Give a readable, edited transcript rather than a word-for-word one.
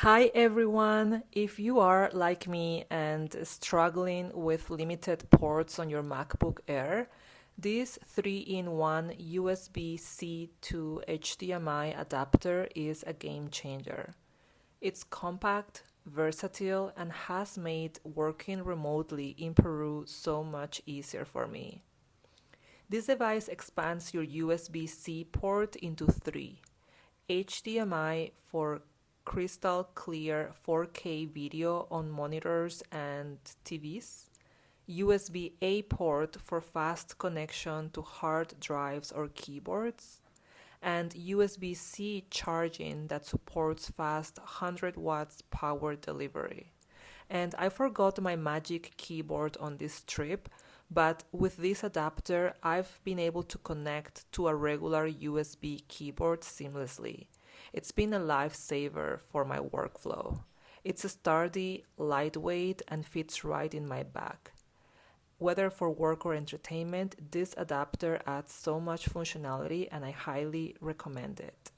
Hi everyone! If you are like me and struggling with limited ports on your MacBook Air, this 3-in-1 USB-C to HDMI adapter is a game changer. It's compact, versatile, and has made working remotely in Peru so much easier for me. This device expands your USB-C port into three: HDMI for crystal clear 4K video on monitors and TVs, USB-A port for fast connection to hard drives or keyboards, and USB-C charging that supports fast 100 watts power delivery. And I forgot my magic keyboard on this trip, but with this adapter, I've been able to connect to a regular USB keyboard seamlessly. It's been a lifesaver for my workflow. It's sturdy, lightweight, and fits right in my bag. Whether for work or entertainment, this adapter adds so much functionality and I highly recommend it.